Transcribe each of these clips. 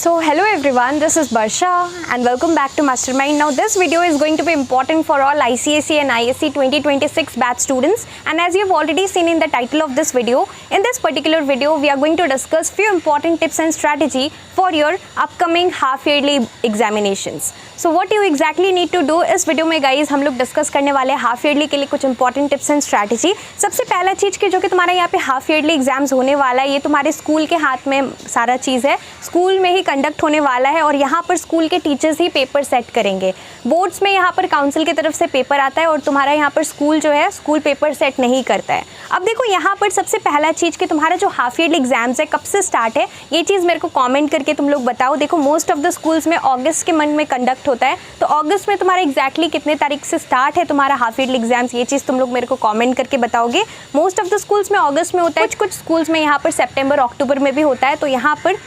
So hello everyone, this is Barsha and welcome back to Mastermind. Now this video is going to be important for all ICSE and ISC 2026 batch students, and as you have already seen in the title of this video, in this particular video we are going to discuss few important tips and strategy for your upcoming half yearly examinations. So what you exactly need to do इस video में guys हम लोग discuss करने वाले हैं half yearly के लिए कुछ इंपॉर्टेंट टिप्स एंड स्ट्रैटेजी। सबसे पहला चीज़ कि जो कि तुम्हारा यहाँ पे हाफ ईयरली एग्जाम्स होने वाला है, ये तुम्हारे स्कूल के हाथ में सारा चीज़ है, स्कूल में ही कंडक्ट होने वाला है और यहाँ पर स्कूल के टीचर्स ही पेपर सेट करेंगे। बोर्ड्स में यहाँ पर काउंसिल की तरफ से पेपर आता है और तुम्हारा यहाँ पर स्कूल जो है स्कूल पेपर सेट नहीं करता है। अब देखो यहाँ पर सबसे पहला चीज़ कि तुम्हारा जो हाफ ईयरली एग्जाम्स है कब से स्टार्ट है, ये चीज़ मेरे को कॉमेंट करके तुम लोग बताओ। देखो मोस्ट ऑफ द स्कूल्स में अगस्त के मंथ में कंडक्ट होता है, तो अगस्त में तुम्हारा एग्जैक्टली कितने तारीख से स्टार्ट है तुम्हारा हाफ ईयरली एग्जाम्स, ये चीज़ तुम लोग मेरे को कमेंट करके बताओगे। मोस्ट ऑफ द स्कूल्स में अगस्त में होता है, कुछ स्कूल्स में यहाँ पर सितंबर अक्टूबर में भी होता है। तो यहाँ पर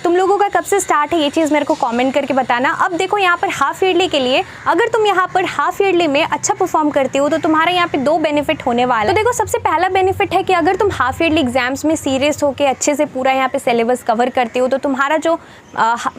तुम लोगों का कब से स्टार्ट है ये चीज़ मेरे को कमेंट करके बताना। अब देखो यहाँ पर हाफ ईयरली के लिए अगर तुम यहाँ पर हाफ ईयरली में अच्छा परफॉर्म करते हो तो तुम्हारा यहाँ पे दो बेनिफिट होने वाला है। तो देखो सबसे पहला बेनिफिट है कि अगर तुम हाफ ईयरली एग्जाम्स में सीरियस होकर अच्छे से पूरा यहाँ पे सिलेबस कवर करते हो तो तुम्हारा जो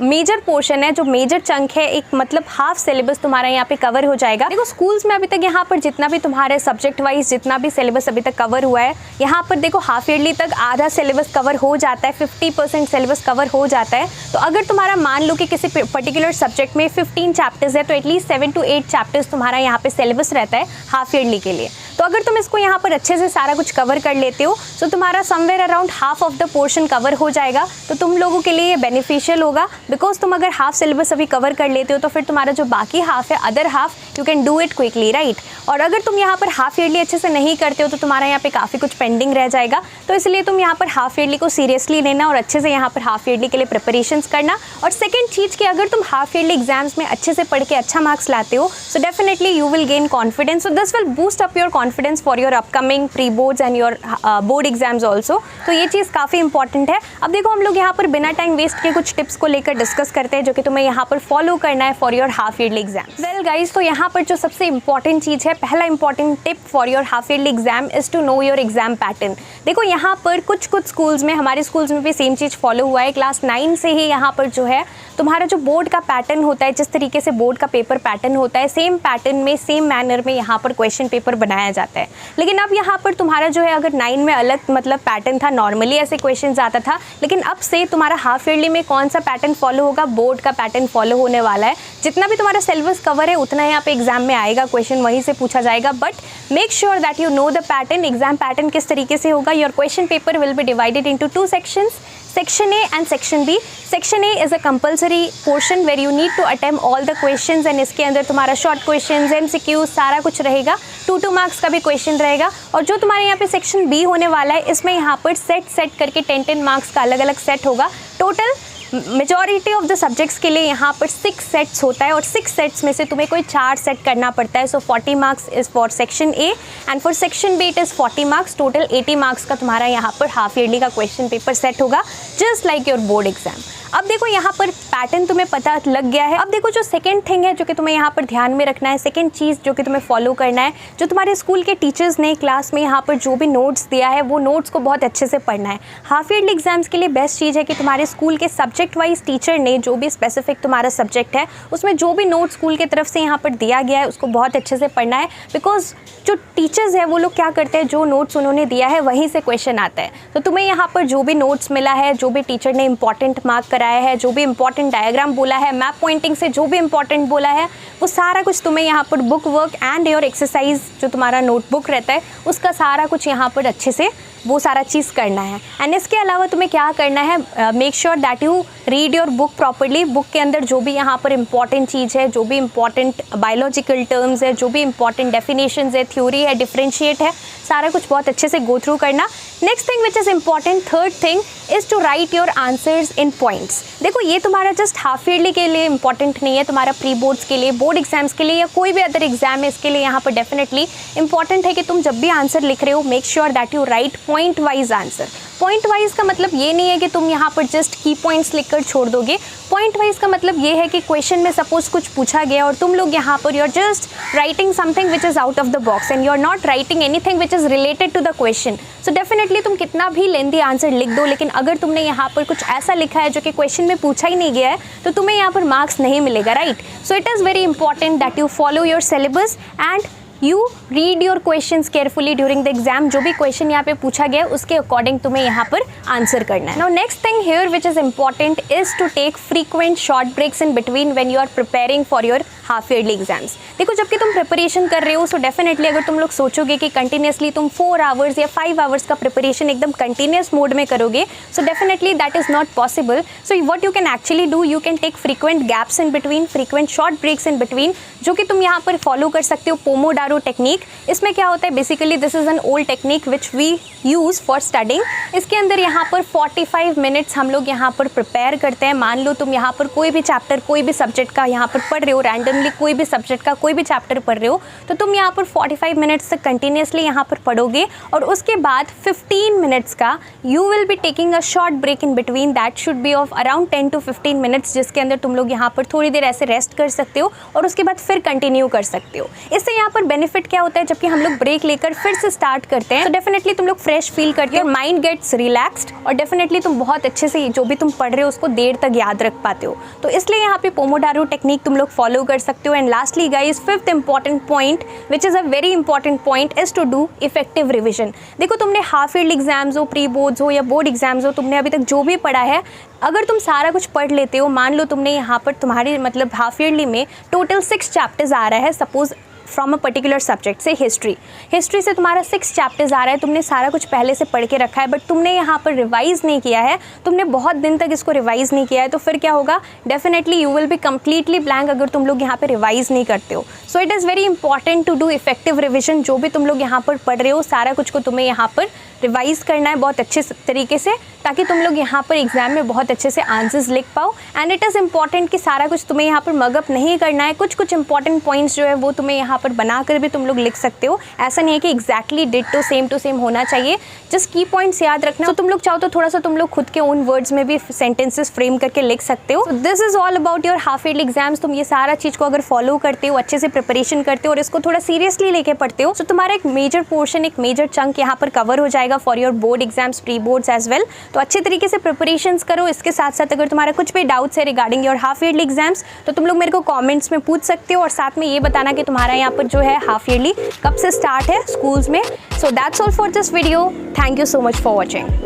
मेजर पोर्शन है, जो मेजर चंक है, एक मतलब हाफ सिलेबस तुम्हारा यहाँ पे कवर हो जाएगा। देखो स्कूल्स में अभी तक यहाँ पर जितना भी तुम्हारे सब्जेक्ट वाइज जितना भी सिलेबस अभी तक कवर हुआ है, यहाँ पर देखो हाफ ईयरली तक आधा सिलेबस कवर हो जाता है, 50% सिलेबस कवर हो जाता है। तो अगर तुम्हारा मान लो कि किसी पर्टिकुलर सब्जेक्ट में 15 चैप्टर्स है तो एटलीस्ट 7 to 8 चैप्टर्स तुम्हारा यहाँ पे सिलेबस रहता है हाफ ईयरली के लिए। तो अगर तुम इसको यहाँ पर अच्छे से सारा कुछ कवर कर लेते हो तो तुम्हारा somewhere around half of the portion cover हो जाएगा। तो तुम लोगों के लिए ये बेनिफिशियल होगा, बिकॉज तुम अगर हाफ सिलेबस अभी कवर कर लेते हो तो फिर तुम्हारा जो बाकी हाफ है, other half, you can do it quickly, right. और अगर तुम यहाँ पर हाफ ईयरली अच्छे से नहीं करते हो तो तुम्हारा यहाँ पे काफ़ी कुछ पेंडिंग रह जाएगा। तो इसलिए तुम यहाँ पर हाफ ईयरली को सीरियसली लेना और अच्छे से यहाँ पर हाफ ईयरली के लिए प्रिपरेशंस करना। और सेकेंड चीज़ कि अगर तुम हाफ ईयरली एग्जाम्स में अच्छे से पढ़ के अच्छा मार्क्स लाते हो so definitely you will gain confidence. So this will boost up your confidence for your upcoming pre boards and your board exams also. तो ये चीज़ काफ़ी इंपॉर्टेंट है। अब देखो हम लोग यहाँ पर बिना टाइम वेस्ट के कुछ टिप्स को लेकर डिस्कस करते हैं जो कि तुम्हें यहाँ पर फॉलो करना है for your half yearly exam. Well guys, तो यहाँ पर जो सबसे इंपॉर्टेंट चीज़ है, पहला important tip for your half yearly exam is to know your exam pattern. देखो यहाँ पर कुछ स्कूल्स में, हमारे स्कूल्स में भी सेम चीज़ फॉलो हुआ है। क्लास 9 से ही यहाँ पर जो है तुम्हारा जो बोर्ड का पैटर्न होता है, जिस तरीके से बोर्ड का पेपर पैटर्न होता है, सेम पैटर्न में सेम मैनर में यहाँ पर क्वेश्चन पेपर बनाया जाता है। लेकिन अब यहाँ पर तुम्हारा जो है अगर 9 में अलग मतलब पैटर्न था, नॉर्मली ऐसे क्वेश्चन आता था, लेकिन अब से तुम्हारा हाफ ईयरली में कौन सा पैटर्न फॉलो होगा, बोर्ड का पैटर्न फॉलो होने वाला है। जितना भी तुम्हारा सिलेबस कवर है उतना यहाँ पे एग्जाम में आएगा, क्वेश्चन वहीं से पूछा जाएगा, but make sure that you know the pattern. Exam pattern किस तरीके से होगा, your question paper will be divided into 2 sections, Section A and Section B. Section A is a compulsory portion where you need to attempt all the questions and इसके अंदर तुम्हारा short questions, MCQ सारा कुछ रहेगा, 2 marks का भी question रहेगा। और जो तुम्हारे यहाँ पे Section B होने वाला है इसमें यहाँ पर सेट करके 10 मार्क्स का अलग अलग सेट होगा। Total majority of the subjects के लिए यहाँ पर 6 सेट्स होता है और 6 सेट्स में से तुम्हें कोई 4 सेट करना पड़ता है। सो 40 marks is for section A and for section B it is 40 marks. Total 80 marks का तुम्हारा यहाँ पर हाफ ईयरली का क्वेश्चन पेपर सेट होगा, just like your board exam. अब देखो यहाँ पर पैटर्न तुम्हें पता लग गया है। अब देखो जो सेकंड थिंग है जो कि तुम्हें यहाँ पर ध्यान में रखना है, सेकंड चीज़ जो कि तुम्हें फॉलो करना है, जो तुम्हारे स्कूल के टीचर्स ने क्लास में यहाँ पर जो भी नोट्स दिया है वो नोट्स को बहुत अच्छे से पढ़ना है। हाफ ईयरली एग्जाम्स के लिए बेस्ट चीज़ है कि तुम्हारे स्कूल के सब्जेक्ट वाइज टीचर ने जो भी स्पेसिफिक तुम्हारा सब्जेक्ट है उसमें जो भी नोट स्कूल की तरफ से यहाँ पर दिया गया है उसको बहुत अच्छे से पढ़ना है। बिकॉज जो टीचर्स है वो लोग क्या करते हैं, जो नोट्स उन्होंने दिया है वहीं से क्वेश्चन आता है। तो तुम्हें यहाँ पर जो भी नोट्स मिला है, जो भी टीचर ने इंपॉर्टेंट मार्क कराया है, जो भी इंपॉर्टेंट डायग्राम बोला है, मैप पॉइंटिंग से जो भी इंपॉर्टेंट बोला है, वो सारा कुछ तुम्हें यहाँ पर book work and your exercise जो तुम्हारा नोटबुक रहता है उसका सारा कुछ यहाँ पर अच्छे से वो सारा चीज़ करना है। एंड इसके अलावा तुम्हें क्या करना है, make sure that you read your book properly. Book के अंदर जो भी यहाँ पर इंपॉर्टेंट चीज़ है, जो भी इंपॉर्टेंट बायोलॉजिकल टर्म्स है, जो भी इंपॉर्टेंट डेफिनेशंस है, थ्योरी है, डिफरेंशिएट है, सारा कुछ बहुत अच्छे से गो थ्रू करना। Next thing which is important, third thing is to write your answers in points. देखो ये तुम्हारा जस्ट हाफ ईयरली के लिए इंपॉर्टेंट नहीं है, तुम्हारा प्री बोर्ड्स के लिए, बोर्ड एग्जाम्स के लिए या कोई भी अदर एग्जाम है इसके लिए यहाँ पर डेफिनेटली इंपॉर्टेंट है कि तुम जब भी आंसर लिख रहे हो make sure that you right point wise answer. Point wise का मतलब ये नहीं है कि तुम यहाँ पर जस्ट की पॉइंट्स लिखकर छोड़ दोगे। पॉइंट वाइज का मतलब ये है कि क्वेश्चन में सपोज कुछ पूछा गया और तुम लोग यहाँ पर you are just writing something which is out of the box and you are not writing anything which is related to the question. So definitely तुम कितना भी लेंथी आंसर लिख दो, लेकिन अगर तुमने यहाँ पर कुछ ऐसा लिखा है जो कि क्वेश्चन में पूछा ही नहीं गया है तो तुम्हें यहाँ पर मार्क्स नहीं मिलेगा, right. So it is very important that you follow your syllabus and you read your questions carefully during the exam. जो भी क्वेश्चन यहाँ पे पूछा गया है उसके अकॉर्डिंग तुम्हें यहाँ पर आंसर करना है। Now next thing here which is important is to take frequent short breaks in between when you are preparing for your half yearly exams. देखो जबकि तुम प्रिपरेशन कर रहे हो सो डेफिनेटली अगर तुम लोग सोचोगे कि कंटिन्यूसली तुम 4 आवर्स या 5 आवर्स का प्रिपरेशन एकदम कंटिन्यूस मोड में करोगे so definitely that is not possible. So what you can actually do, you can take frequent gaps in between, frequent short breaks in between, जो कि तुम यहाँ पर फॉलो कर सकते हो पोमोडारो टेक्निक। इसमें क्या होता है, basically this is an old technique which we use for studying. इसके अंदर यहाँ पर 45 मिनट्स हम लोग यहाँ पर प्रिपेयर करते हैं। मान लो तुम यहाँ पर कोई भी चैप्टर, कोई भी सब्जेक्ट का यहाँ पर पढ़ रहे हो, रैंडमली कोई भी सब्जेक्ट का कोई भी चैप्टर पढ़ रहे हो, तो तुम यहाँ पर 45 मिनट्स तक कंटिन्यूसली यहाँ पर पढ़ोगे और उसके बाद 15 मिनट्स का you will be taking a short break in between. That should be of around 10 to 15 minutes, जिसके अंदर तुम लोग यहाँ पर थोड़ी देर ऐसे रेस्ट कर सकते हो और उसके बाद फिर कंटिन्यू कर सकते हो। इससे यहाँ पर बेनिफिट क्या होता है, जबकि हम लोग ब्रेक लेकर फिर से स्टार्ट करते हैं तो डेफिनेटली तुम लोग फ्रेश फील करते हो, माइंड गेट्स रिलैक्स्ड और डेफिनेटली तुम बहुत अच्छे से जो भी तुम पढ़ रहे हो उसको देर तक याद रख पाते हो। तो इसलिए यहाँ पे पोमोडारो टेक्निक तुम लोग फॉलो कर सकते हो। And lastly guys, fifth important point which is a very important point is to do effective revision. देखो तुमने हाफ ईयरली एग्जाम्स हो, प्री बोर्ड्स हो या बोर्ड एग्जाम्स हो, तुमने अभी तक जो भी पढ़ा है अगर तुम सारा कुछ पढ़ लेते हो, मान लो तुमने यहाँ पर तुम्हारी मतलब हाफ ईयरली में टोटल 6 चैप्टर्स आ रहा है, suppose from a particular subject से हिस्ट्री से तुम्हारा 6 चैप्टर्स आ रहा है, तुमने सारा कुछ पहले से पढ़ के रखा है बट तुमने यहाँ पर रिवाइज नहीं किया है, तुमने बहुत दिन तक इसको रिवाइज नहीं किया है, तो फिर क्या होगा, definitely you will be completely blank अगर तुम लोग यहाँ पे रिवाइज नहीं करते हो। So it is very important to do effective revision. जो भी तुम लोग यहाँ पर पढ़ रहे हो सारा कुछ को तुम्हें यहाँ पर रिवाइज करना है बहुत अच्छे तरीके से, ताकि तुम लोग यहाँ पर एग्जाम में बहुत अच्छे से आंसर्स लिख पाओ। एंड इट इज़ इंपॉर्टेंट कि सारा कुछ तुम्हें यहाँ पर मगअप नहीं करना है, कुछ कुछ इंपॉर्टेंट पॉइंट्स जो है वो तुम्हें यहाँ पर बनाकर भी तुम लोग लिख सकते हो। ऐसा नहीं है कि exactly ditto same to same होना चाहिए, जस्ट की पॉइंट्स याद रखना। तो तुम लोग चाहो तो थोड़ा सा तुम लोग खुद के ओन वर्ड्स में भी सेंटेंसेस फ्रेम करके लिख सकते हो। This is all about your half yearly exams. तुम ये सारा चीज़ को अगर फॉलो करते हो, अच्छे से प्रिपरेशन करते हो और इसको थोड़ा सीरियसली लेके पढ़ते हो, तो तुम्हारा एक मेजर पोर्शन, एक मेजर चंक यहाँ पर कवर हो जाएगा for your board exams, pre boards as well. तो अच्छे तरीके से प्रिपरेशंस करो। इसके साथ साथ अगर तुम्हारा कुछ भी डाउट्स है regarding your half yearly exams तो तुम लोग मेरे को कमेंट्स में पूछ सकते हो और साथ में ये बताना कि तुम्हारा यहाँ पर जो है हाफ ईयरली कब से स्टार्ट है स्कूल्स में। So that's all for this video. Thank you so much for watching.